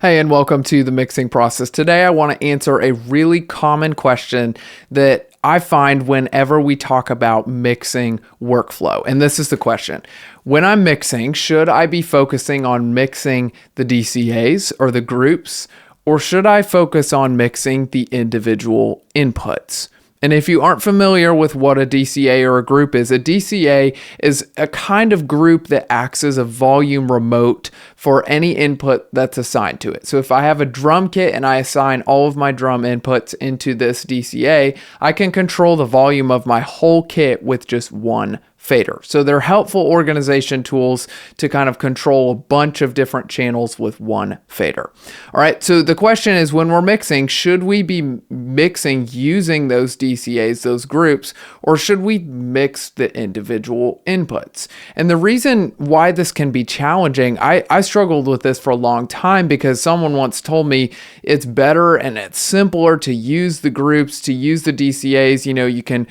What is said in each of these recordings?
Hey, and welcome to the mixing process. Today, I want to answer a really common question that I find whenever we talk about mixing workflow. And this is the question. When I'm mixing, should I be focusing on mixing the DCAs or the groups, or should I focus on mixing the individual inputs? And if you aren't familiar with what a DCA or a group is, a DCA is a kind of group that acts as a volume remote for any input that's assigned to it. So if I have a drum kit and I assign all of my drum inputs into this DCA, I can control the volume of my whole kit with just one fader. So they're helpful organization tools to kind of control a bunch of different channels with one fader. All right, so the question is, when we're mixing, should we be mixing using those DCAs, those groups, or should we mix the individual inputs? And the reason why this can be challenging, I struggled with this for a long time because someone once told me it's better and it's simpler to use the groups, to use the DCAs. You know, you can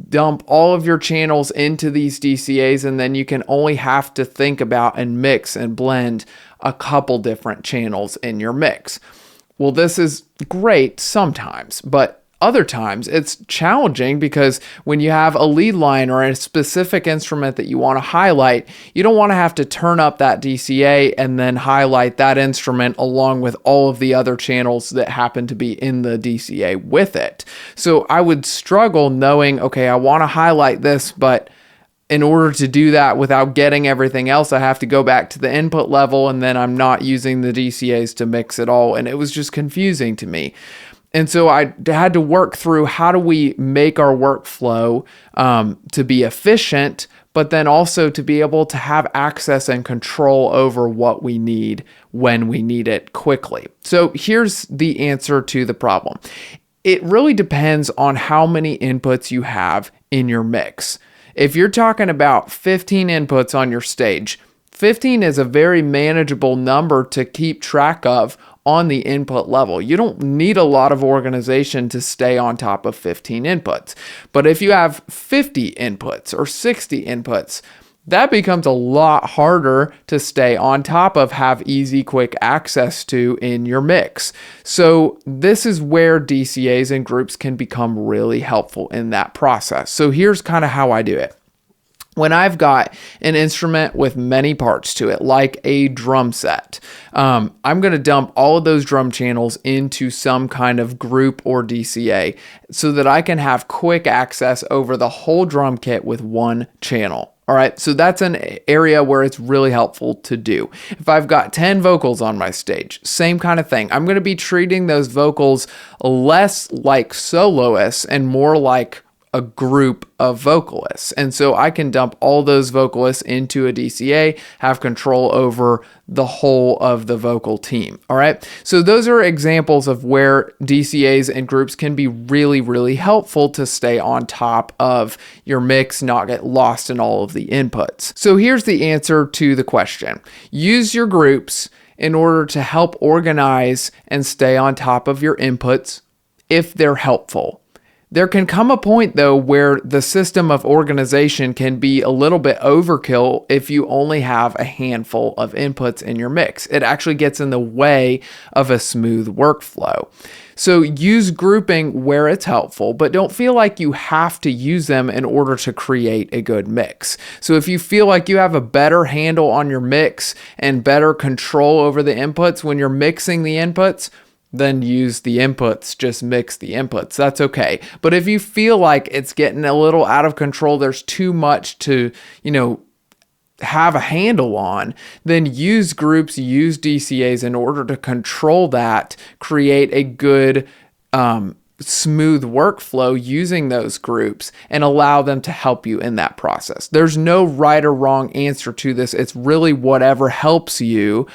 dump all of your channels into these DCAs, and then you can only have to think about and mix and blend a couple different channels in your mix. Well, this is great sometimes, but other times it's challenging because when you have a lead line or a specific instrument that you want to highlight, you don't want to have to turn up that DCA and then highlight that instrument along with all of the other channels that happen to be in the DCA with it. So I would struggle knowing, okay, I want to highlight this, but in order to do that without getting everything else, I have to go back to the input level, and then I'm not using the DCAs to mix it all. And it was just confusing to me. And so I had to work through, how do we make our workflow to be efficient, but then also to be able to have access and control over what we need when we need it quickly. So here's the answer to the problem. It really depends on how many inputs you have in your mix. If you're talking about 15 inputs on your stage, 15 is a very manageable number to keep track of on the input level. You don't need a lot of organization to stay on top of 15 inputs. But if you have 50 inputs or 60 inputs, that becomes a lot harder to stay on top of, have easy, quick access to in your mix. So this is where DCAs and groups can become really helpful in that process. So here's kind of how I do it. When I've got an instrument with many parts to it, like a drum set, I'm going to dump all of those drum channels into some kind of group or DCA so that I can have quick access over the whole drum kit with one channel. All right, so that's an area where it's really helpful to do. If I've got 10 vocals on my stage, same kind of thing. I'm going to be treating those vocals less like soloists and more like a group of vocalists. And so I can dump all those vocalists into a DCA, have control over the whole of the vocal team. All right. So those are examples of where DCAs and groups can be really, really helpful to stay on top of your mix, not get lost in all of the inputs. So here's the answer to the question. Use your groups in order to help organize and stay on top of your inputs if they're helpful. There can come a point, though, where the system of organization can be a little bit overkill if you only have a handful of inputs in your mix. It actually gets in the way of a smooth workflow. So use grouping where it's helpful, but don't feel like you have to use them in order to create a good mix. So if you feel like you have a better handle on your mix and better control over the inputs when you're mixing the inputs, then use the inputs, just mix the inputs. That's okay. But if you feel like it's getting a little out of control, there's too much to, have a handle on, then use groups, use DCAs in order to control that, create a good, smooth workflow using those groups and allow them to help you in that process. There's no right or wrong answer to this. It's really whatever helps you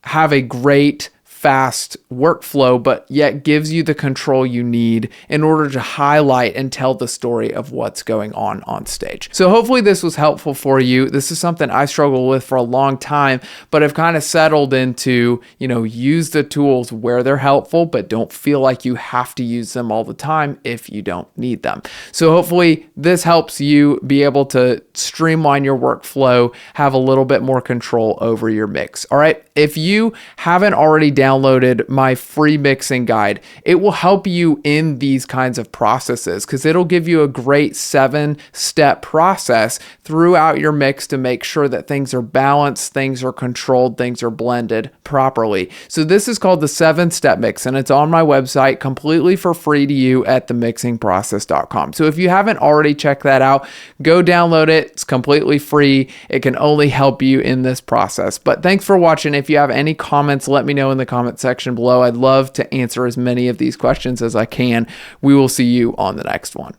have a great, fast workflow, but yet gives you the control you need in order to highlight and tell the story of what's going on stage. So hopefully this was helpful for you. This is something I struggled with for a long time, but I've kind of settled into, use the tools where they're helpful, but don't feel like you have to use them all the time if you don't need them. So hopefully this helps you be able to streamline your workflow, have a little bit more control over your mix. All right. If you haven't already downloaded downloaded my free mixing guide. It will help you in these kinds of processes because it'll give you a great 7-step process throughout your mix to make sure that things are balanced, things are controlled, things are blended properly. So this is called the 7-step mix, and it's on my website completely for free to you at themixingprocess.com. So if you haven't already checked that out, go download it. It's completely free. It can only help you in this process. But thanks for watching. If you have any comments, let me know in the comment section below. I'd love to answer as many of these questions as I can. We will see you on the next one.